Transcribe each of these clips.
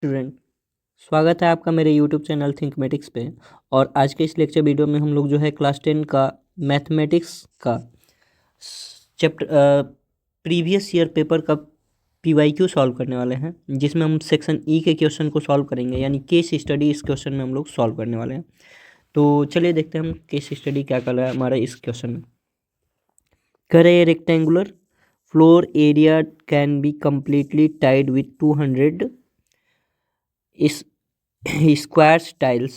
Student, स्वागत है आपका मेरे यूट्यूब चैनल थिंकमेटिक्स पे। और आज के इस लेक्चर वीडियो में हम लोग जो है क्लास 10 का मैथमेटिक्स का चैप्टर प्रीवियस ईयर पेपर का पीवाईक्यू सॉल्व करने वाले हैं, जिसमें हम सेक्शन ई के क्वेश्चन को सॉल्व करेंगे, यानी केस स्टडी इस क्वेश्चन में हम लोग सॉल्व करने वाले हैं। तो चलिए देखते हैं हम केस स्टडी क्या कर रहा है हमारा इस क्वेश्चन में। कह रहे हैं rectangular floor area can be completely टाइड विथ 200 इस स्क्वायर टाइल्स।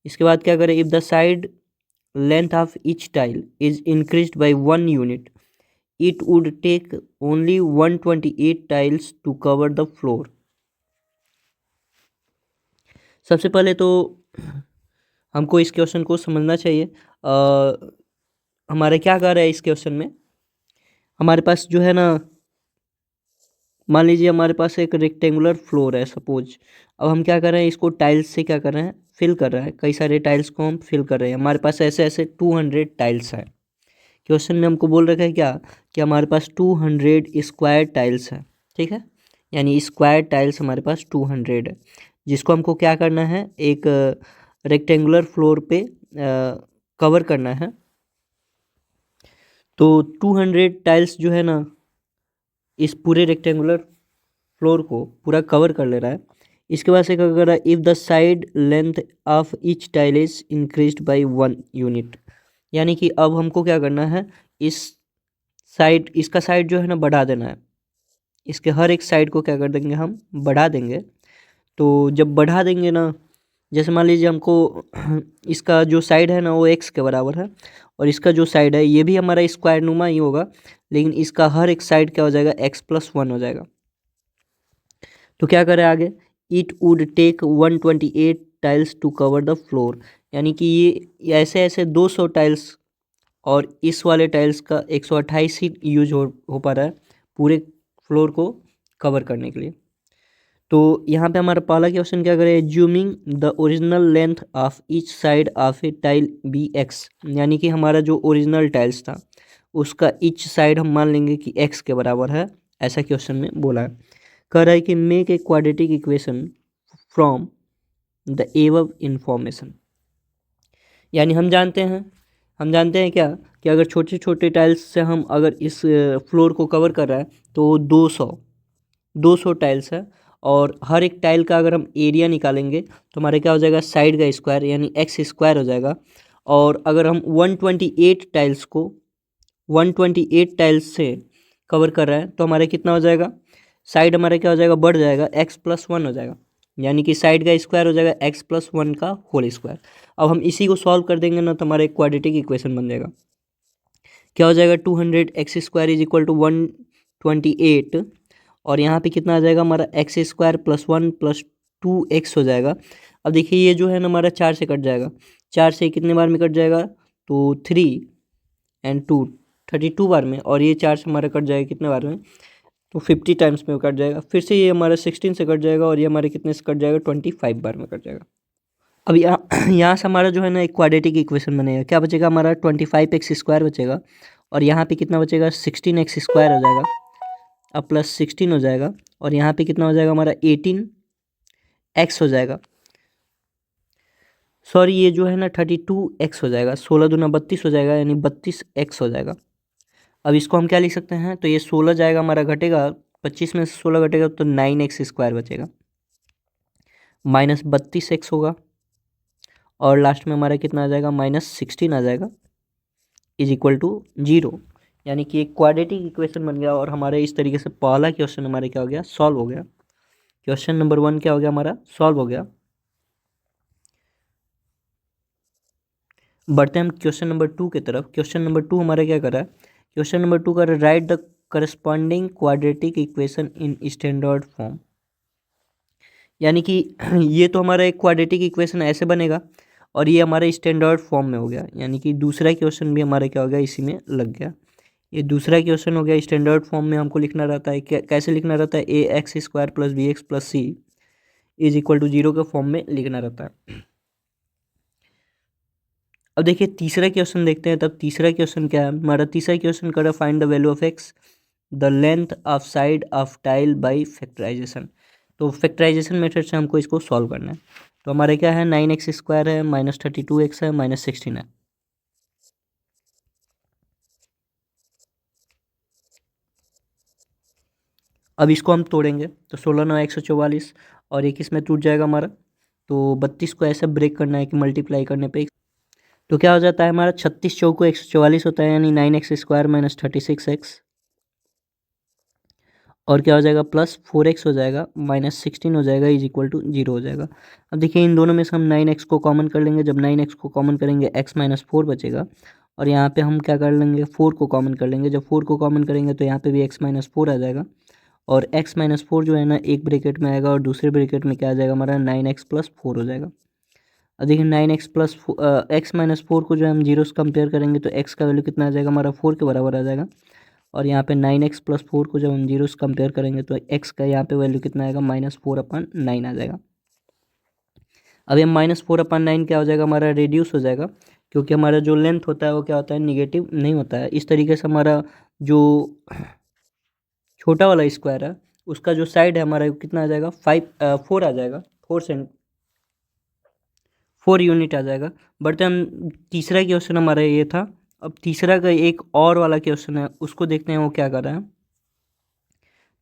इसके बाद क्या करें, if the side length of each tile is increased by 1 unit it would take only 128 tiles to cover the floor. सबसे पहले तो हमको इस क्वेश्चन को समझना चाहिए। हमारे क्या कर रहा है इस क्वेश्चन में, हमारे पास जो है ना, मान लीजिए हमारे पास एक रेक्टेंगुलर फ्लोर है सपोज। अब हम क्या कर रहे हैं, इसको टाइल्स से क्या कर रहे हैं, फिल कर रहे हैं। कई सारे टाइल्स को हम फिल कर रहे हैं। हमारे पास ऐसे ऐसे 200 टाइल्स है। क्वेश्चन में हमको बोल रखा है क्या, कि हमारे पास 200 स्क्वायर टाइल्स है। ठीक है, यानी स्क्वायर टाइल्स हमारे पास 200 है, जिसको हमको क्या करना है, एक रेक्टेंगुलर फ्लोर पे कवर करना है। तो 200 टाइल्स जो है ना, इस पूरे रेक्टेंगुलर फ्लोर को पूरा कवर कर ले रहा है। इसके बाद से क्या कर रहा है, if the side length of each tile is increased by 1 unit, यानी कि अब हमको क्या करना है, इस साइड, इसका साइड जो है ना बढ़ा देना है। इसके हर एक साइड को क्या कर देंगे, हम बढ़ा देंगे। तो जब बढ़ा देंगे ना, जैसे मान लीजिए हमको इसका जो साइड है ना वो x के बराबर है, और इसका जो साइड है ये भी हमारा स्क्वायर नुमा ही होगा, लेकिन इसका हर एक साइड क्या हो जाएगा, x+1 हो जाएगा। तो क्या करें आगे, it would take 128 tiles to cover the floor, यानी कि ये ऐसे ऐसे 200 टाइल्स और इस वाले टाइल्स का 128 ही यूज हो पा रहा है पूरे फ्लोर को कवर करने के लिए। तो यहाँ पे हमारा पहला क्वेश्चन क्या करें, assuming the original length of each side of a tile be X, यानी कि हमारा जो ओरिजिनल टाइल्स था उसका ईच साइड हम मान लेंगे कि x के बराबर है। ऐसा क्वेश्चन में बोला है। कह रहा है कि make a quadratic equation from the above information, यानी हम जानते हैं क्या, कि अगर छोटे छोटे टाइल्स से हम अगर इस फ्लोर को कवर कर रहा है तो 200 टाइल्स है, और हर एक टाइल का अगर हम एरिया निकालेंगे तो हमारे क्या हो जाएगा, साइड का स्क्वायर यानी एक्स स्क्वायर हो जाएगा। और अगर हम 128 टाइल्स को 128 टाइल्स से कवर कर रहे हैं तो हमारे कितना हो जाएगा, साइड हमारा क्या हो जाएगा, बढ़ जाएगा, x+1 हो जाएगा, यानी कि साइड का स्क्वायर हो जाएगा x+1 का होल स्क्वायर। अब हम इसी को सॉल्व कर देंगे ना तो हमारा एक क्वाड्रेटिक इक्वेशन बन जाएगा। क्या हो जाएगा, 200x² इज इक्वल टू 128, और यहाँ पे कितना आ जाएगा हमारा x² +1 + 2x हो जाएगा। अब देखिए ये जो है ना हमारा 4 से कट जाएगा, 4 से कितने बार में कट जाएगा, तो 3 और 2 32 बार में, और ये 4 से हमारा कट जाएगा कितने बार में, तो 50 टाइम्स में कट जाएगा। फिर से ये हमारा 16 से कट जाएगा, और ये हमारे कितने से कट जाएगा, 25 बार में कट जाएगा। अब यहाँ से हमारा जो है ना एक क्वाड्रेटिक इक्वेशन बनेगा। क्या बचेगा हमारा, 25x² बचेगा, और यहाँ पे कितना बचेगा, 16x² हो जाएगा, अब +16 हो जाएगा, और यहाँ पे कितना हो जाएगा हमारा 18x हो जाएगा। सॉरी, ये जो है ना 32x हो जाएगा, 16 दूना 32 हो जाएगा, यानी 32x हो जाएगा। अब इसको हम क्या लिख सकते हैं, तो ये 16 जाएगा हमारा, घटेगा 25 में से 16 घटेगा तो 9x² बचेगा, -32x होगा, और लास्ट में हमारा कितना आ जाएगा, -16 आ जाएगा, इज इक्वल टू 0, यानी कि एक क्वाड्रेटिक इक्वेशन बन गया। और हमारे इस तरीके से पहला क्वेश्चन हमारे क्या हो गया, सॉल्व हो गया। क्वेश्चन नंबर 1 क्या हो गया हमारा, सॉल्व हो गया। बढ़ते हैं हम क्वेश्चन नंबर 2 की तरफ। क्वेश्चन नंबर 2 हमारा क्या कर रहा है, क्वेश्चन नंबर 2 कर रहा है, right the corresponding quadratic equation in standard form, यानी कि ये तो हमारा एक क्वाड्रेटिक इक्वेशन ऐसे बनेगा, और ये हमारे स्टैंडर्ड फॉर्म में हो गया, यानी कि दूसरा क्वेश्चन भी हमारा क्या हो गया, इसी में लग गया। ये दूसरा क्वेश्चन हो गया, स्टैंडर्ड फॉर्म में हमको लिखना रहता है, कैसे लिखना रहता है, ax² + bx + c is equal to 0 के फॉर्म में लिखना रहता है। अब देखिए तीसरा क्वेश्चन देखते हैं। तब तीसरा क्वेश्चन क्या है हमारा, तीसरा क्वेश्चन कर रहा है, find the value of x the length of side of tile by factorization. तो फैक्टराइजेशन मेथड से हमको इसको सॉल्व करना है। तो हमारे क्या है, 9x² है, -32x है, -16 है। अब इसको हम तोड़ेंगे तो 16 9 144 और एक इसमें टूट जाएगा हमारा। तो 32 को ऐसे ब्रेक करना है कि मल्टीप्लाई करने पे तो क्या हो जाता है हमारा, 36 चौको 144 होता है, यानी 9x² - 36x। और क्या हो जाएगा, +4x हो जाएगा, -16 हो जाएगा, = 0 हो जाएगा। अब देखिए इन दोनों में से हम 9x को कॉमन कर लेंगे। जब 9x को कॉमन करेंगे x - 4 बचेगा। और यहाँ पे हम क्या कर लेंगे, 4 को कॉमन कर लेंगे। जब 4 को कॉमन करेंगे तो यहाँ पे भी x - 4 आ जाएगा। और x - 4 जो है ना, एक ब्रैकेट में आएगा और दूसरे ब्रैकेट में क्या आ जाएगा हमारा, 9x + 4 हो जाएगा। अब देखिए 9x + x - 4 को जो हम 0 से कंपेयर करेंगे तो x का वैल्यू कितना आ जाएगा हमारा, 4 के बराबर आ जाएगा। और यहाँ पे 9x + 4 को जब हम 0 से कंपेयर करेंगे तो x का यहाँ पे वैल्यू कितना आएगा, -4/9 आ जाएगा। अब ये -4/9 क्या हो जाएगा हमारा, रेड्यूस हो जाएगा, क्योंकि हमारा जो लेंथ होता है वो क्या होता है, निगेटिव नहीं होता है। इस तरीके से हमारा जो छोटा वाला स्क्वायर है उसका जो साइड है हमारा कितना आ जाएगा, 4 आ जाएगा, 4 यूनिट आ जाएगा। बट हम तीसरा क्वेश्चन हमारा ये था। अब तीसरा का एक और वाला क्वेश्चन है, उसको देखते हैं वो क्या कर रहा है।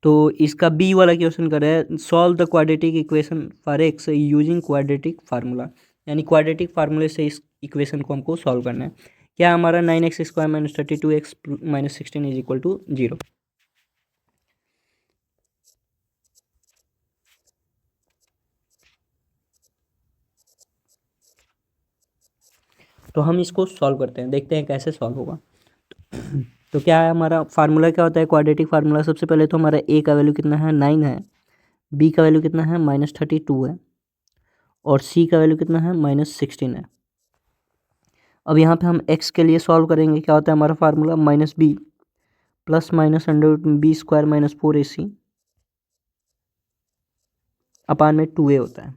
तो इसका बी वाला क्वेश्चन कर रहा है, solve the quadratic equation for x using quadratic formula. यानी क्वाड्रेटिक फार्मूले से इस इक्वेशन को हमको सॉल्व करना है। क्या हमारा, 9x² - 32x - 16 = 0। तो हम इसको सॉल्व करते हैं, देखते हैं कैसे सॉल्व होगा। तो क्या है हमारा फार्मूला, क्या होता है क्वाड्रेटिक फार्मूला। सबसे पहले तो हमारा ए का वैल्यू कितना है, 9 है। बी का वैल्यू कितना है, -32 है। और सी का वैल्यू कितना है, -16 है। अब यहाँ पे हम x के लिए सॉल्व करेंगे। क्या होता है हमारा फार्मूला, -b + -√b² - 4ac अपान में 2a होता है।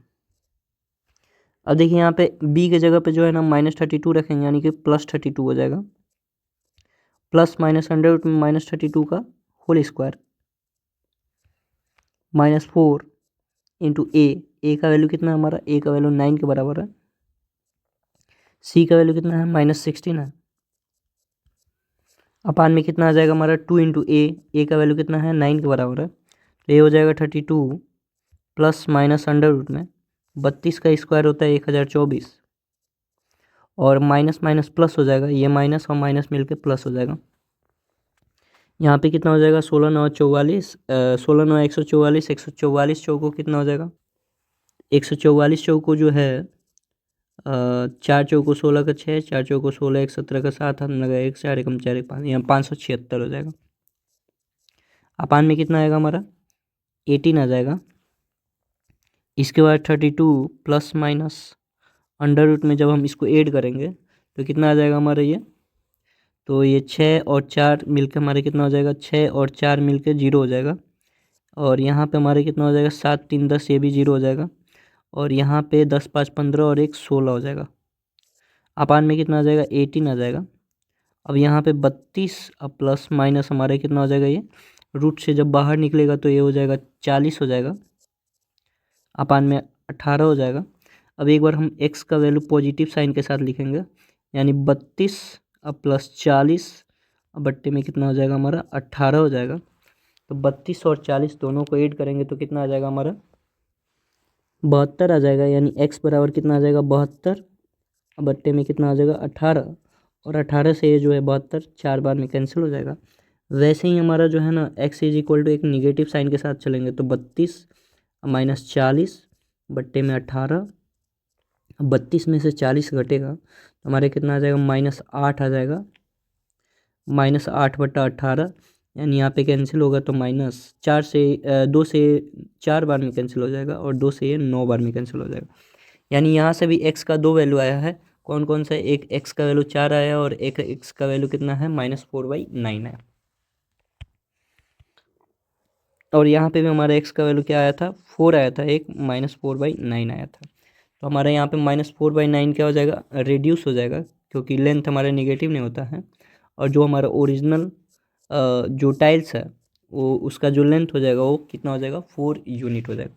अब देखिए यहाँ पे b के जगह पे जो है ना -32 रखेंगे, यानी कि +32 हो जाएगा। प्लस -√32 का होल स्क्वायर -4 इंटू ए का वैल्यू कितना है हमारा, ए का वैल्यू 9 के बराबर है। सी का वैल्यू कितना है, -16 है। अपान में कितना आ जाएगा हमारा, 2 इंटू ए का वैल्यू कितना है, 9 के बराबर है। तो ये हो जाएगा 32 प्लस माइनस अंडर रूट में 32 का स्क्वायर होता है 1024 और माइनस माइनस प्लस हो जाएगा, ये माइनस और माइनस मिलके प्लस हो जाएगा। यहाँ पे कितना हो जाएगा, 16 9 44 16 9 144 144 चौको कितना हो जाएगा, 144 चौको जो है 4 चौको 16 का 6, 4 चौको 16 1 17 का 7, हम लगा 1 4 1 4 1 5, यहाँ 576 हो जाएगा। अपान में कितना आएगा हमारा 18 आ जाएगा। इसके बाद 32 प्लस माइनस अंडर रूट में जब हम इसको ऐड करेंगे तो कितना आ जाएगा हमारा तो ये 6 और 4 मिलकर हमारे कितना हो जाएगा, 6 और 4 मिलकर 0 हो जाएगा। और यहाँ पे हमारे कितना हो जाएगा, 7 3 10, ये भी 0 हो जाएगा। और यहाँ पे 10 5 15 और 1 16 हो जाएगा। अपान में कितना आ जाएगा, 18 आ जाएगा। अब यहाँ पे 32 अब प्लस माइनस हमारे कितना हो जाएगा, ये रूट से जब बाहर निकलेगा तो ये हो जाएगा 40 हो जाएगा। अपान में 18 हो जाएगा। अब एक बार हम x का वैल्यू पॉजिटिव साइन के साथ लिखेंगे, यानी 32 अब प्लस 40 अब बट्टे में कितना हो जाएगा हमारा 18 हो जाएगा। तो 32 और 40 दोनों को ऐड करेंगे तो कितना आ जाएगा हमारा 72 आ जाएगा। यानी x बराबर कितना आ जाएगा 72, अब बट्टे में कितना आ जाएगा 18, और 18 से ये जो है 72 4 बार में कैंसिल हो जाएगा। वैसे ही हमारा जो है ना x = एक निगेटिव साइन के साथ चलेंगे तो 32 माइनस 40 बट्टे में 18, 32 में से 40 घटेगा तो हमारे कितना आ जाएगा -8 आ जाएगा। -8/18 यानी यहाँ पे कैंसिल होगा तो -4 से 2 से 4 बार में कैंसिल हो जाएगा और 2 से ये 9 बार में कैंसिल हो जाएगा। यानी यहाँ से भी x का 2 वैल्यू आया है। कौन कौन सा, एक x का वैल्यू 4 आया और एक x का वैल्यू कितना है -4/9 है। और यहाँ पे भी हमारा x का वैल्यू क्या आया था, 4 आया था, एक -4/9 आया था। तो हमारे यहाँ पे -4/9 क्या हो जाएगा, रिड्यूस हो जाएगा, क्योंकि लेंथ हमारा निगेटिव नहीं होता है। और जो हमारा ओरिजिनल जो टाइल्स है वो उसका जो लेंथ हो जाएगा वो कितना हो जाएगा, 4 यूनिट हो जाएगा।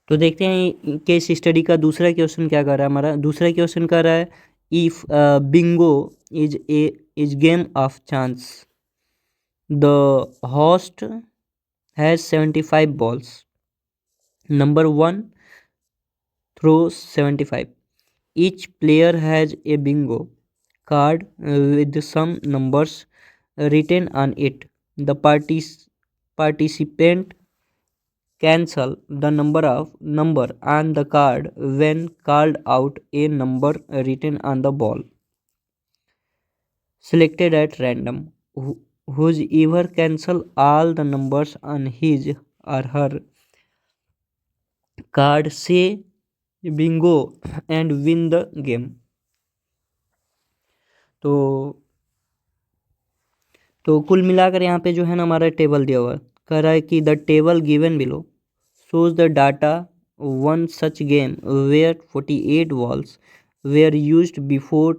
तो देखते हैं केस स्टडी का दूसरा क्वेश्चन क्या कर रहा है। हमारा दूसरा क्वेश्चन कर रहा है, if Bingo is game of chance, the host has 75 balls, number 1 throws 75, each player has a bingo card with some numbers written on it. The participant cancel the number on the card when called out a number written on the ball selected at random. Whoever cancel all the numbers on his or her card say bingo and win the game. तो कुल मिलाकर यहाँ पे जो है ना हमारा table दिया हुआ है, कह रहा है कि the table given below shows the data one such game where 48 balls were used before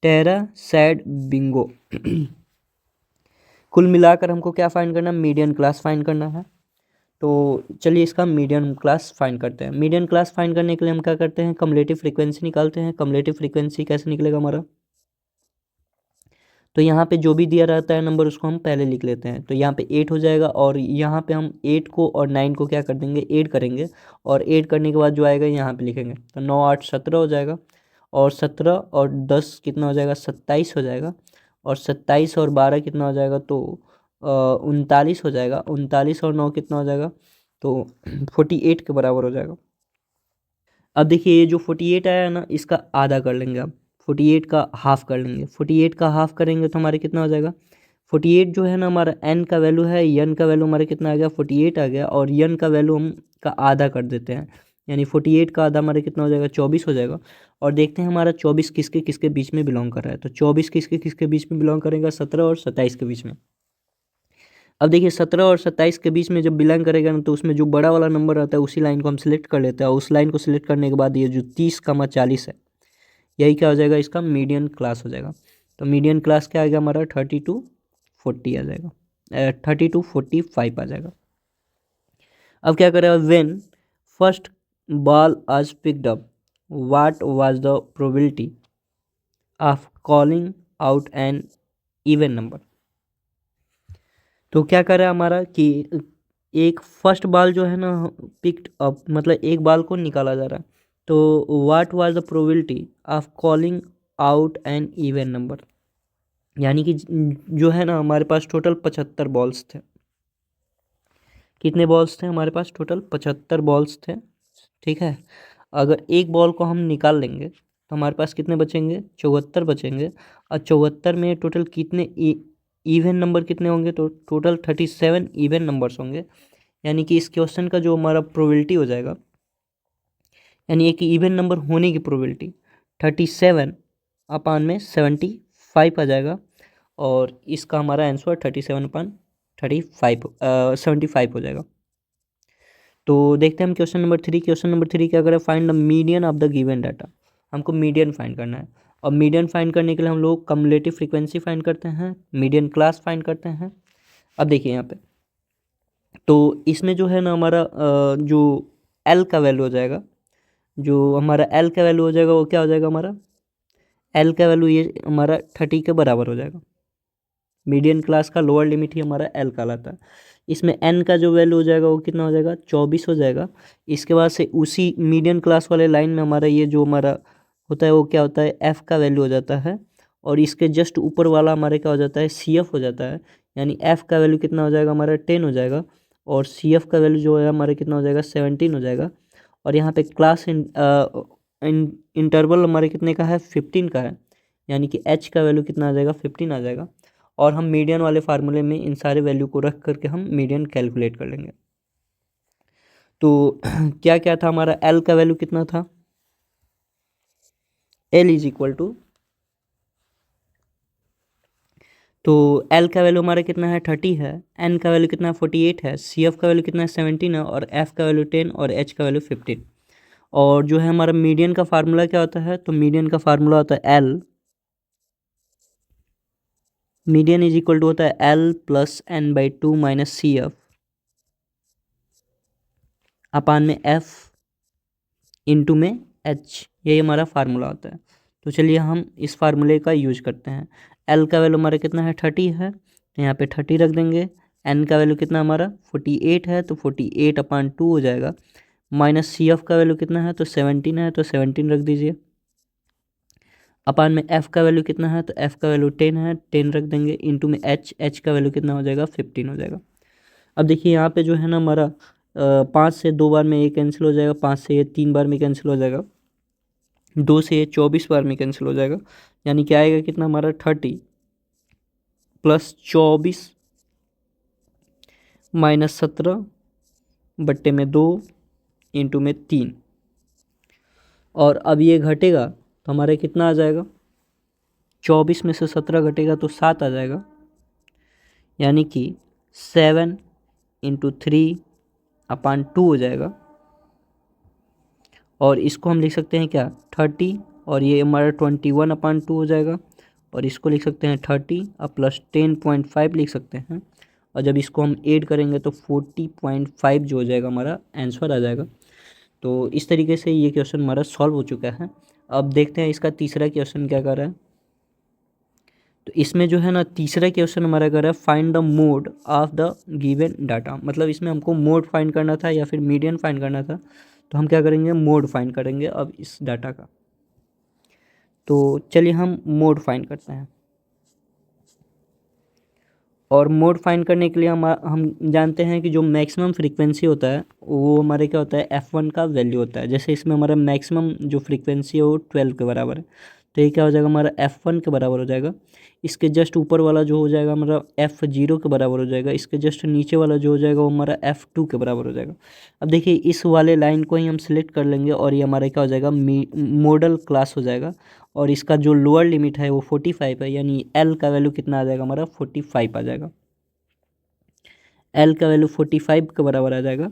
Terra said bingo. कुल मिलाकर हमको क्या फाइंड करना है, मीडियन क्लास फाइंड करना है। तो चलिए इसका मीडियन क्लास फाइंड करते हैं। मीडियन क्लास फाइंड करने के लिए हम क्या करते हैं, कम्युलेटिव फ्रीक्वेंसी निकालते हैं। कम्युलेटिव फ्रीक्वेंसी कैसे निकलेगा हमारा, तो यहाँ पे जो भी दिया रहता है नंबर उसको हम पहले लिख लेते हैं। तो यहाँ पे 8 हो जाएगा और यहाँ पे हम 8 को और 9 को क्या कर देंगे, ऐड करेंगे और ऐड करने के बाद जो आएगा यहाँ पे लिखेंगे। तो 9 8 17 हो जाएगा और 17 और 10 कितना हो जाएगा, 27 हो जाएगा और 27 और 12 कितना हो जाएगा, तो 39 हो जाएगा। 39 और 9 कितना हो जाएगा, तो 48 के बराबर हो जाएगा। अब देखिए ये जो 48 आया है ना, इसका आधा कर लेंगे। अब 48 का हाफ कर लेंगे। 48 का हाफ करेंगे तो हमारे कितना हो जाएगा, 48 जो है ना हमारा एन का वैल्यू है, यन का वैल्यू हमारे कितना आ गया, 48 आ गया और यन का वैल्यू हम का आधा कर देते हैं, यानी 48 का आधा हमारे कितना हो जाएगा, 24 हो जाएगा। और देखते हैं हमारा 24 किसके किसके बीच में बिलोंग कर रहा है। तो 24 किसके किसके बीच में बिलोंग करेगा, 17 और 27 के बीच में। अब देखिए 17 और 27 के बीच में जब बिलोंग करेगा ना, तो उसमें जो बड़ा वाला नंबर रहता है उसी लाइन को हम सिलेक्ट कर लेते हैं और उस लाइन को सिलेक्ट करने के बाद ये जो 30, 40 है, यही क्या हो जाएगा, इसका मीडियन क्लास हो जाएगा। तो मीडियन क्लास क्या आ गया हमारा, 32 40 आ जाएगा, 32 45 आ जाएगा। अब क्या करेगा, when first ball is picked up what was the probability of calling out an even number. तो क्या कर रहा है हमारा कि एक फर्स्ट बॉल जो है ना पिक्ड अप, मतलब एक बॉल को निकाला जा रहा है। तो what was the probability of calling out an even number, यानी कि जो है ना हमारे पास टोटल 75 बॉल्स थे। कितने बॉल्स थे हमारे पास, टोटल 75 बॉल्स थे, ठीक है। अगर एक बॉल को हम निकाल लेंगे तो हमारे पास कितने बचेंगे, 74 बचेंगे। और 74 में टोटल कितने इवन नंबर कितने होंगे, तो टोटल 37 इवन नंबर्स होंगे। यानी कि इस क्वेश्चन का जो हमारा प्रोबेबिलिटी हो जाएगा, यानी एक इवन नंबर होने की प्रोबेबिलिटी 37 अपान में 75 आ जाएगा और इसका हमारा आंसर 37 अपान 35 75 हो जाएगा। तो देखते हैं हम क्वेश्चन नंबर 3। क्वेश्चन नंबर 3 क्या करें, find the median of the given data. हमको मीडियन फाइंड करना है और मीडियन फाइंड करने के लिए हम लोग कम्युलेटिव फ्रीक्वेंसी फाइंड करते हैं, मीडियन क्लास फाइंड करते हैं। अब देखिए यहाँ पे, तो इसमें जो है ना हमारा जो एल का वैल्यू हो जाएगा, जो हमारा एल का वैल्यू हो जाएगा वो क्या हो जाएगा हमारा, एल का वैल्यू ये हमारा 30 के बराबर हो जाएगा। मीडियन क्लास का लोअर लिमिट ही हमारा एल कहलाता है। इसमें एन का जो वैल्यू हो जाएगा वो कितना हो जाएगा, 24 हो जाएगा। इसके बाद से उसी मीडियन क्लास वाले लाइन में हमारा ये जो हमारा होता है वो क्या होता है, एफ़ का वैल्यू हो जाता है और इसके जस्ट ऊपर वाला हमारे क्या हो जाता है, सी एफ हो जाता है। यानी एफ़ का वैल्यू कितना हो जाएगा हमारा, 10 हो जाएगा और सी एफ का वैल्यू जो है हमारा कितना हो जाएगा, 17 हो जाएगा। और यहाँ पे क्लास इंटरवल हमारे कितने का है, 15 का है। यानी कि एच का वैल्यू कितना आ जाएगा, 15 आ जाएगा। और हम मीडियन वाले फार्मूले में इन सारे वैल्यू को रख करके हम मीडियन कैलकुलेट कर लेंगे। तो क्या क्या था हमारा, एल का वैल्यू कितना था, एल इज इक्वल टू, तो एल का वैल्यू हमारा कितना है, 30 है। एन का वैल्यू कितना है, 48 है। सी एफ का वैल्यू कितना है, 17 है और एफ का वैल्यू 10 और एच का वैल्यू 15। और जो है हमारा मीडियन का फार्मूला क्या होता है, तो मीडियन का फार्मूला होता है L, median is equal to होता है L plus N by 2 minus C F upon में एफ इंटू में एच, यही हमारा फार्मूला होता है। तो चलिए हम इस फार्मूले का यूज करते हैं। एल का वैल्यू हमारा कितना है 30 है, तो यहाँ पे 30 रख देंगे। एन का वैल्यू कितना हमारा 48 है, तो 48/2 हो जाएगा। माइनस सी एफ का वैल्यू कितना है, तो 17 है, तो 17 रख दीजिए। अपान में एफ का वैल्यू कितना है, तो एफ का वैल्यू 10 है, 10 रख देंगे। इंटू में एच का वैल्यू कितना हो जाएगा 15 हो जाएगा। अब देखिए यहाँ पे जो है ना हमारा 5 से 2 बार में ये कैंसिल हो जाएगा, 5 से ये 3 बार में कैंसिल हो जाएगा, 2 से ये 24 बार में कैंसिल हो जाएगा। यानी क्या आएगा कितना हमारा 30 प्लस 24 माइनस 17 बट्टे में 2 इंटू में 3। और अब ये घटेगा तो हमारे कितना आ जाएगा, 24 में से 17 घटेगा तो 7 आ जाएगा। यानी कि 7 इंटू 3/2 हो जाएगा। और इसको हम लिख सकते हैं क्या 30, और ये हमारा 21/2 हो जाएगा। और इसको लिख सकते हैं 30 और प्लस 10.5 लिख सकते हैं। और जब इसको हम ऐड करेंगे तो 40.5 जो हो जाएगा हमारा आंसर आ जाएगा। तो इस तरीके से ये क्वेश्चन हमारा सॉल्व हो चुका है। अब देखते हैं इसका तीसरा क्वेश्चन क्या कर रहा है। तो इसमें जो है ना तीसरा क्वेश्चन हमारा कर रहा है find the mode of the given data. मतलब इसमें हमको मोड फाइंड करना था या फिर मीडियन फाइंड करना था, तो हम क्या करेंगे मोड फाइंड करेंगे अब इस डाटा का। तो चलिए हम मोड फाइंड करते हैं। और मोड फाइंड करने के लिए हम जानते हैं कि जो मैक्सिमम फ्रीक्वेंसी होता है वो हमारे क्या होता है f1 का वैल्यू होता है। जैसे इसमें हमारा मैक्सिमम जो फ्रीक्वेंसी है वो 12 के बराबर है, तो ये क्या हो जाएगा हमारा f1 के बराबर हो जाएगा। इसके जस्ट ऊपर वाला जो हो जाएगा हमारा f0 के बराबर हो जाएगा। इसके जस्ट नीचे वाला जो हो जाएगा वो हमारा f2 के बराबर हो जाएगा। अब देखिए इस वाले लाइन को ही हम सिलेक्ट कर लेंगे और ये हमारा क्या हो जाएगा मॉडल क्लास हो जाएगा। और इसका जो लोअर लिमिट है वो 45 है, यानी एल का वैल्यू कितना आ जाएगा हमारा 45 आ जाएगा। एल का वैल्यू 45 के बराबर आ जाएगा।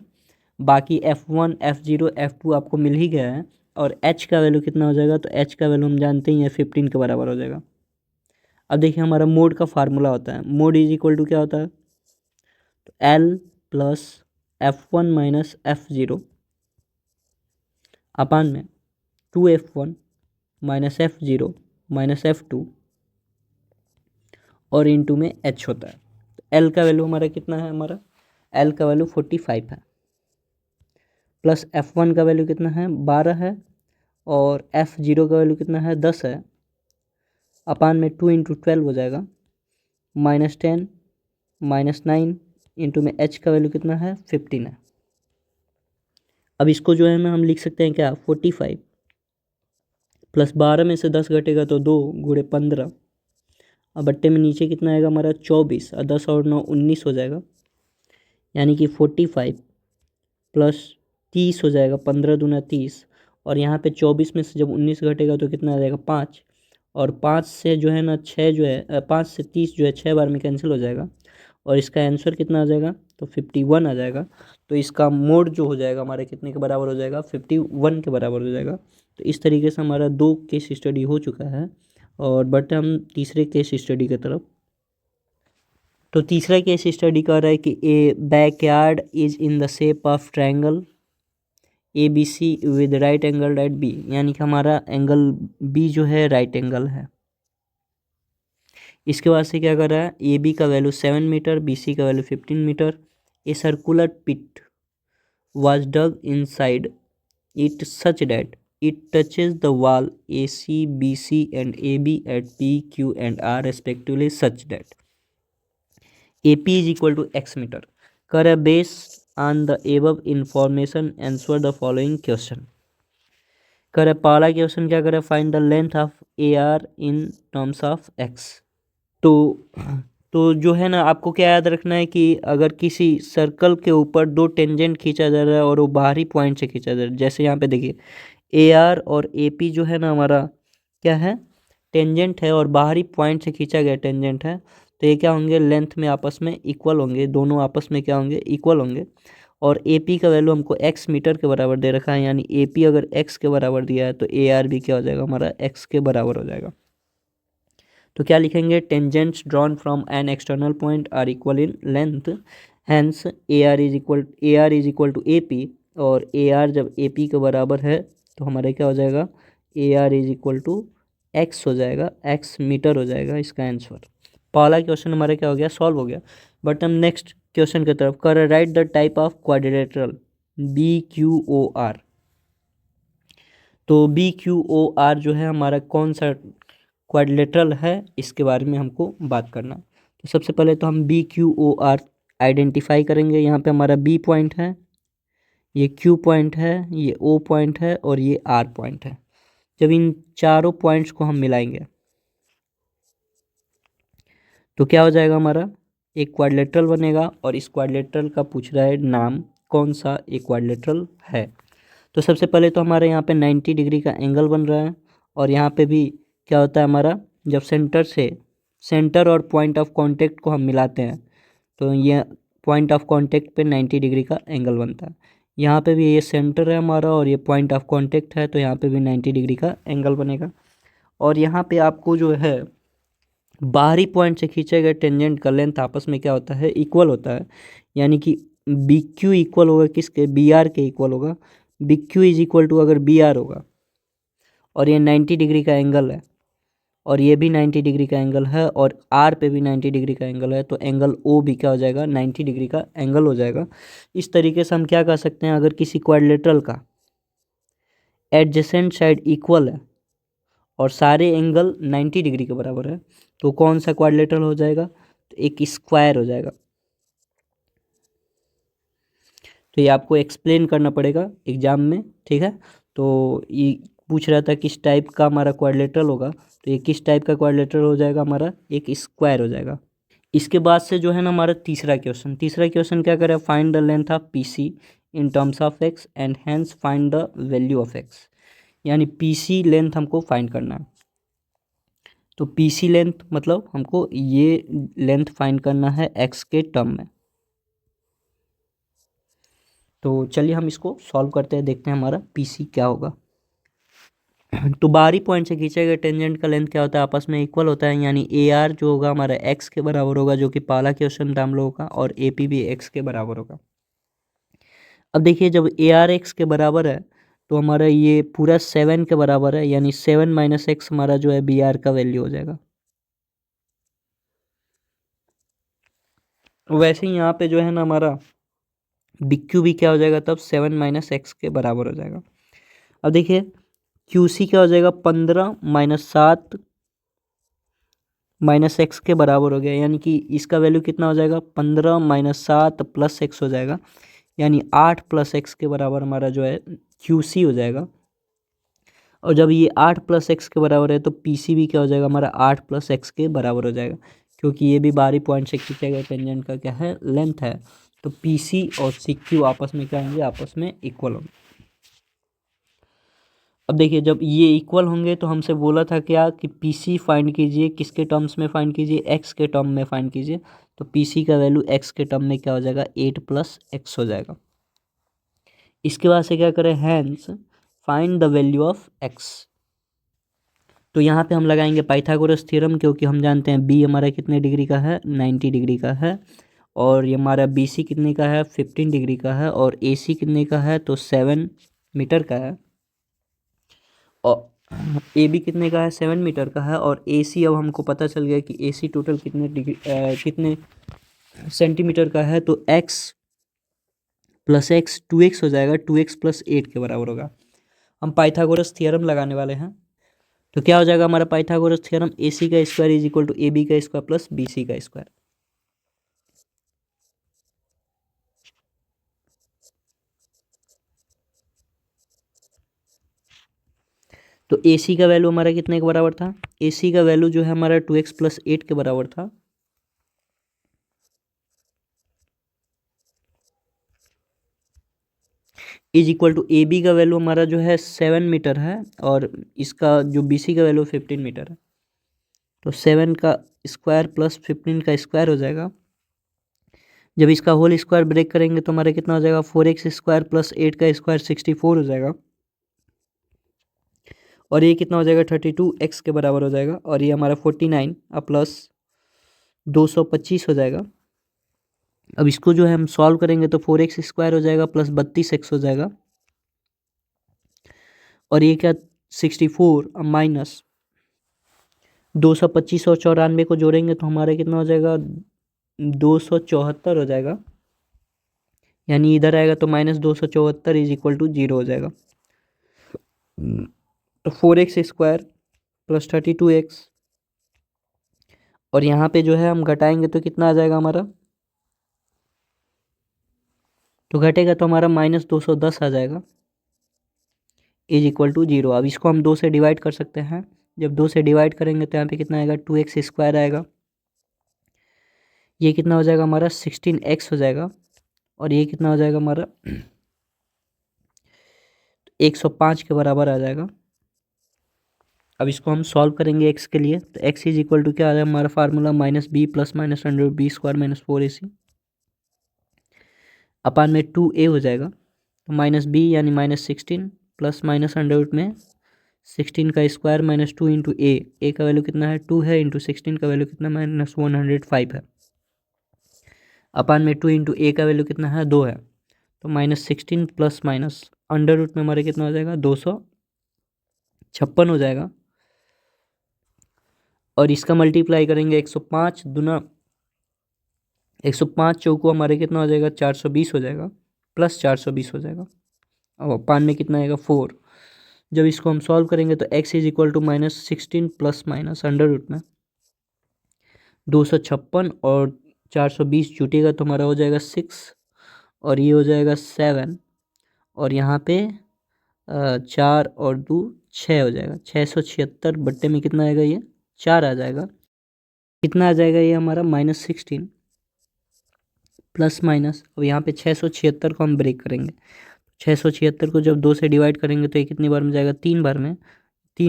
बाकी F1 F0 F2 आपको मिल ही गया है। और H का वैल्यू कितना हो जाएगा, तो H का वैल्यू हम जानते ही हैं 15 के बराबर हो जाएगा। अब देखिए हमारा मोड का फार्मूला होता है, मोड इज इक्वल टू क्या होता है, तो L plus F1 minus F0 अपान में 2F1 minus F0 minus F2 और इंटू में H होता है। तो L का वैल्यू हमारा कितना है, हमारा L का वैल्यू 45 है, प्लस F1 का वैल्यू कितना है 12 है, और F0 का वैल्यू कितना है 10 है, अपान में 2 इंटू 12 हो जाएगा, माइनस 10 माइनस 9 इंटू में H का वैल्यू कितना है 15 है। अब इसको जो है ना हम लिख सकते हैं क्या 45 प्लस 12 में से 10 घटेगा तो 2 गुणे 15, अब बट्टे में नीचे कितना आएगा हमारा 24, और 10 और 9 19 हो जाएगा। यानी कि 45 प्लस 30 हो जाएगा, 15 दूना 30, और यहाँ पे 24 में से जब 19 घटेगा तो कितना आ जाएगा 5, और 5 से जो है ना 6 जो है 5 से 30 जो है 6 बार में कैंसिल हो जाएगा, और इसका आंसर कितना आ जाएगा तो 51 आ जाएगा। तो इसका मोड जो हो जाएगा हमारे कितने के बराबर हो जाएगा 51 के बराबर हो जाएगा। तो इस तरीके से हमारा 2 केस स्टडी हो चुका है, और बढ़ते हम तीसरे केस स्टडी की तरफ। तो तीसरा केस स्टडी कर रहा है कि a backyard is in the shape of triangle ABC with right angle at B, यानी कि हमारा एंगल B जो है राइट एंगल है। इसके बाद से क्या कर रहा है, AB का वैल्यू 7 मीटर, BC का value 15 metre. A circular pit was dug inside it such that it touches the wall AC, BC and AB at P, Q and R respectively such that AP is equal to X meter. कर based on the above information answer the following question। कर पहला question क्या करे, find the length of AR in terms of X। तो जो है ना आपको क्या याद रखना है कि अगर किसी सर्कल के ऊपर 2 टेंजेंट खींचा जा रहा है और वो बाहरी पॉइंट से खींचा जा रहा है, जैसे यहाँ पे देखिए AR और AP जो है ना हमारा क्या है टेंजेंट है और बाहरी पॉइंट से खींचा गया टेंजेंट है, तो ये क्या होंगे लेंथ में आपस में इक्वल होंगे, दोनों आपस में क्या होंगे इक्वल होंगे। और AP का वैल्यू हमको X मीटर के बराबर दे रखा है, यानी AP अगर X के बराबर दिया है तो AR भी क्या हो जाएगा हमारा X के बराबर हो जाएगा। तो क्या लिखेंगे, tangents drawn from an external point are equal in length, hence AR is equal to AP और ए आर जब ए पी के बराबर है तो हमारा क्या हो जाएगा, A R is equal to x हो जाएगा, एक्स मीटर हो जाएगा इसका आंसर। पहला क्वेश्चन हमारा क्या हो गया, सॉल्व हो गया। बट हम नेक्स्ट क्वेश्चन की तरफ कर, write the type of quadrilateral B Q O R. तो बी क्यू ओ आर जो है हमारा कौन सा क्वाड्रिलेटरल है, इसके बारे में हमको बात करना। तो सबसे पहले तो हम B Q O R identify करेंगे। यहाँ पे हमारा बी पॉइंट है, ये क्यू पॉइंट है, ये ओ पॉइंट है और ये आर पॉइंट है। जब इन चारों पॉइंट्स को हम मिलाएंगे तो क्या हो जाएगा, हमारा एक क्वाड्रिलेटरल बनेगा। और इस क्वाड्रिलेटरल का पूछ रहा है नाम, कौन सा एक क्वाड्रिलेटरल है। तो सबसे पहले तो हमारे यहाँ पे 90 डिग्री का एंगल बन रहा है। और यहाँ पे भी क्या होता है हमारा, जब सेंटर और पॉइंट ऑफ कांटेक्ट को हम मिलाते हैं तो ये पॉइंट ऑफ कांटेक्ट पे 90 डिग्री का एंगल बनता है। यहाँ पे भी ये सेंटर है हमारा और ये पॉइंट ऑफ कांटेक्ट है, तो यहाँ पे भी 90 डिग्री का एंगल बनेगा। और यहाँ पे आपको जो है बाहरी पॉइंट से खींचे गए टेंजेंट का लेंथ आपस में क्या होता है, इक्वल होता है। यानी कि बी क्यू इक्वल होगा किसके, बी आर के इक्वल होगा। B Q is equal to अगर बी आर होगा और ये 90 डिग्री का एंगल है और ये भी 90 डिग्री का एंगल है और आर पे भी 90 डिग्री का एंगल है, तो एंगल ओ भी क्या हो जाएगा, 90 डिग्री का एंगल हो जाएगा। इस तरीके से हम क्या कर सकते हैं, अगर किसी क्वाड्रिलेटरल का एडजेसेंट साइड इक्वल है और सारे एंगल 90 डिग्री के बराबर है तो कौन सा क्वाड्रिलेटरल हो जाएगा, तो एक स्क्वायर हो जाएगा। तो ये आपको एक्सप्लेन करना पड़ेगा एग्जाम में, ठीक है। तो ये पूछ रहा था किस टाइप का हमारा क्वाड्रिलेटरल होगा, तो ये किस टाइप का क्वाड्रिलेटरल हो जाएगा, हमारा एक स्क्वायर हो जाएगा। इसके बाद से जो है ना हमारा तीसरा क्वेश्चन क्या करें, find the length of P C in terms of x and hence find the value of x. यानी पी सी लेंथ हमको फाइंड करना है। तो पी सी लेंथ मतलब हमको ये लेंथ फाइंड करना है एक्स के टर्म में। तो चलिए हम इसको सॉल्व करते हैं, देखते हैं हमारा पी सी क्या होगा। तो बाहरी पॉइंट से खींचे गए टेंजेंट का लेंथ क्या होता है, आपस में इक्वल होता है। यानी ए आर जो होगा हमारा एक्स के बराबर होगा, जो कि पहला क्वेश्चन था हम लोगों का, और ए पी भी एक्स के बराबर होगा। अब देखिए जब ए आर एक्स के बराबर है तो हमारा ये पूरा 7 के बराबर है, यानी 7 माइनस एक्स हमारा जो है बी आर का वैल्यू हो जाएगा। वैसे ही यहाँ पे जो है ना हमारा बी क्यू भी क्या हो जाएगा, तब 7 माइनस एक्स के बराबर हो जाएगा। अब देखिए क्यू सी क्या हो जाएगा, 15 माइनस 7 माइनस एक्स के बराबर हो गया। यानी कि इसका वैल्यू कितना हो जाएगा, 15 माइनस 7 प्लस एक्स हो जाएगा। यानी 8 प्लस एक्स के बराबर हमारा जो है क्यू सी हो जाएगा। और जब ये 8 प्लस एक्स के बराबर है तो पी सी भी क्या हो जाएगा, हमारा 8 प्लस एक्स के बराबर हो जाएगा, क्योंकि ये भी बाहरी पॉइंट से खींचे गए टेंजेंट का क्या है, लेंथ है। तो पी सी और सी क्यू आपस में क्या होंगे, आपस में इक्वल होंगे। अब देखिए जब ये इक्वल होंगे तो हमसे बोला था क्या कि पी सी फाइंड कीजिए, किसके टर्म्स में फाइंड कीजिए, एक्स के टर्म में फाइंड कीजिए। तो पी सी का वैल्यू एक्स के टर्म में क्या हो जाएगा, 8 प्लस एक्स हो जाएगा। इसके बाद से क्या करें, hence find the value of x. तो यहाँ पे हम लगाएंगे पाइथागोरस थ्योरम, क्योंकि हम जानते हैं बी हमारा कितने डिग्री का है, 90 डिग्री का है। और ये हमारा बी सी कितने का है, 15 डिग्री का है। और ए सी कितने का है, तो 7 मीटर का है। और ए बी कितने का है, 7 मीटर का है। और ए सी अब हमको पता चल गया कि ए सी टोटल कितने डिग्री कितने सेंटीमीटर का है। तो एक्स प्लस एक्स 2x हो जाएगा, 2x प्लस 8 के बराबर होगा। हम पाइथागोरस थ्योरम लगाने वाले हैं। तो क्या हो जाएगा हमारा पाइथागोरस थ्योरम, ए सी का square is equal to A B का स्क्वायर प्लस बी सी का स्क्वायर। तो ए सी का वैल्यू हमारा कितने के बराबर था, ए सी का वैल्यू जो है हमारा 2x प्लस 8 के बराबर था। Is equal to A B का वैल्यू हमारा जो है 7 मीटर है और इसका जो बी सी का वैल्यू 15 मीटर है। तो 7 का स्क्वायर प्लस 15 का स्क्वायर हो जाएगा। जब इसका होल स्क्वायर ब्रेक करेंगे तो हमारा कितना हो जाएगा, 4x स्क्वायर प्लस 8 का स्क्वायर 64 हो जाएगा। और ये कितना हो जाएगा, 32x के बराबर हो जाएगा। और ये हमारा 49 प्लस 225 हो जाएगा। अब इसको जो है हम सॉल्व करेंगे तो 4x² हो जाएगा प्लस 32x हो जाएगा, और ये क्या 64 माइनस 225 और 94 को जोड़ेंगे तो हमारा कितना हो जाएगा 274 हो जाएगा, यानी इधर आएगा तो -274 इज इक्वल टू 0 हो जाएगा। तो 4x² प्लस 32x, और यहाँ पे जो है हम घटाएंगे तो कितना आ जाएगा हमारा, तो घटेगा तो हमारा -210 आ जाएगा इज इक्वल टू 0। अब इसको हम 2 से डिवाइड कर सकते हैं, जब 2 से डिवाइड करेंगे तो यहाँ पे कितना आएगा 2x² आएगा, ये कितना हो जाएगा हमारा 16x हो जाएगा, और ये कितना हो जाएगा हमारा 105 के बराबर आ जाएगा। अब इसको हम सॉल्व करेंगे x के लिए, तो x इज इक्वल टू क्या आ जाएगा हमारा formula -b plus -√b² -4ac अपान में 2a हो जाएगा, तो -b यानी -16 प्लस माइनस अंडर में 16 का स्क्वायर -2 इंटू ए का वैल्यू कितना है 2 है, इंटू 16 का वैल्यू कितना -105 है, अपान में 2 इंटू ए का वैल्यू कितना है 2 है, तो -16 प्लस माइनस अंडर रूट में हमारे कितना हो जाएगा 256 हो जाएगा, और इसका मल्टीप्लाई करेंगे 105 दुना 105 चौको हमारे कितना हो जाएगा 420 हो जाएगा, प्लस 420 हो जाएगा, अब अपान में कितना आएगा 4। जब इसको हम सॉल्व करेंगे तो x is equal to -16 plus minus under root में 256 और 420 जुटेगा तो हमारा हो जाएगा 6, और ये हो जाएगा 7, और यहाँ पे 4 और 2 6 हो जाएगा, 676 बट्टे में कितना आएगा ये 4 आ जाएगा, कितना आ जाएगा ये हमारा -16 प्लस माइनस, अब यहाँ पे 676 को हम ब्रेक करेंगे, 676 को जब 2 से डिवाइड करेंगे तो ये कितनी बार में जाएगा 3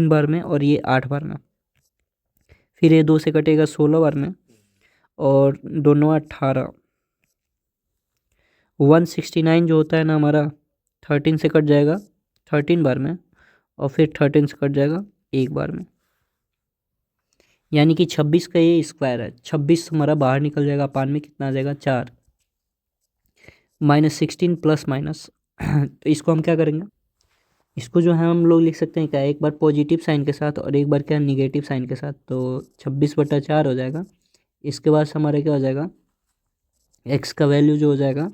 बार में, और ये 8 बार में, फिर ये 2 से कटेगा 16 बार में, और दोनों 18, 169 जो होता है ना हमारा 13 से कट जाएगा 13 बार में, और फिर 13 से कट जाएगा एक बार में, यानी कि 26 का ये स्क्वायर है, 26 हमारा बाहर निकल जाएगा, अपान में कितना आ जाएगा 4, -16 प्लस माइनस तो इसको हम क्या करेंगे, इसको जो है हम लोग लिख सकते हैं क्या, एक बार पॉजिटिव साइन के साथ और एक बार क्या निगेटिव साइन के साथ, तो 26/4 हो जाएगा। इसके बाद हमारा क्या हो जाएगा x का वैल्यू जो हो जाएगा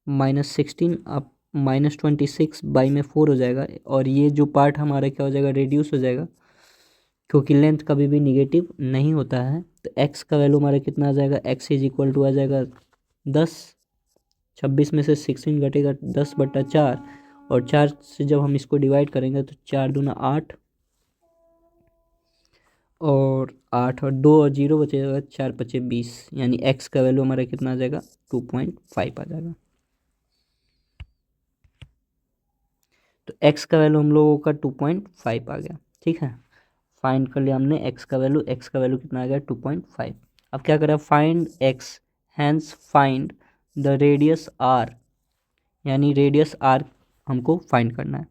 -16 अब -26 बाई में 4 हो जाएगा, और ये जो पार्ट हमारा क्या हो जाएगा रेड्यूस हो जाएगा, क्योंकि लेंथ कभी भी निगेटिव नहीं होता है, तो x का वैल्यू हमारा कितना आ जाएगा, x इज इक्वल टू आ जाएगा 10, 26 में से 16 घटेगा 10/4, और 4 से जब हम इसको डिवाइड करेंगे तो 4 दूना 8, और 8 और 2 और 0 बचेगा, 4 5 20, यानी x का वैल्यू हमारा कितना आ जाएगा 2.5 आ जाएगा। तो x का वैल्यू हम लोगों का 2.5 आ गया, ठीक है, फाइंड कर लिया हमने x का वैल्यू कितना आ गया 2.5। अब क्या करें, find x hence find the radius r, यानी रेडियस r हमको फाइंड करना है।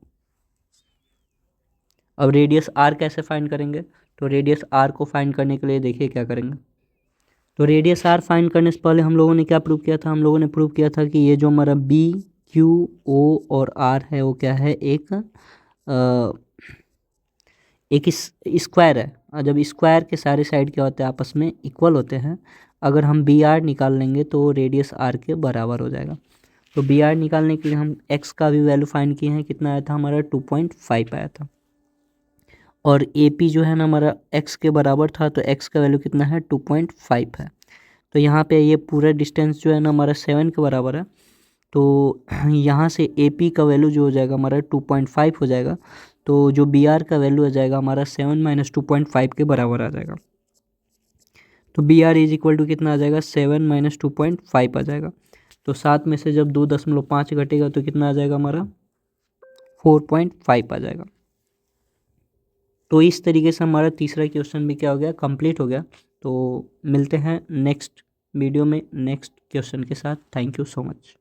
अब रेडियस r कैसे फाइंड करेंगे, तो रेडियस r को फाइंड करने के लिए देखिए क्या करेंगे, तो रेडियस r फाइंड करने से पहले हम लोगों ने क्या प्रूव किया था, हम लोगों ने प्रूव किया था कि ये जो हमारा b q o और r है वो क्या है एक स्क्वायर है, और जब स्क्वायर के सारे साइड क्या होते हैं आपस में इक्वल होते हैं, अगर हम बी आर निकाल लेंगे तो रेडियस आर के बराबर हो जाएगा। तो बी आर निकालने के लिए हम एक्स का भी वैल्यू फाइंड किए हैं, कितना आया था हमारा 2.5 आया था, और ए पी जो है ना हमारा एक्स के बराबर था, तो एक्स का वैल्यू कितना है 2.5 है, तो यहाँ पे ये पूरा डिस्टेंस जो है ना हमारा 7 के बराबर है, तो यहाँ से ए पी का वैल्यू जो हो जाएगा हमारा 2.5 हो जाएगा, तो जो बी आर का वैल्यू आ जाएगा हमारा 7 - 2.5 के बराबर आ जाएगा, तो B R is equal to कितना आ जाएगा 7 - 2.5 आ जाएगा, तो 7 में से जब 2.5 घटेगा तो कितना आ जाएगा हमारा 4.5 आ जाएगा। तो इस तरीके से हमारा तीसरा क्वेश्चन भी क्या हो गया कंप्लीट हो गया। तो मिलते हैं नेक्स्ट वीडियो में नेक्स्ट क्वेश्चन के साथ। Thank you so much.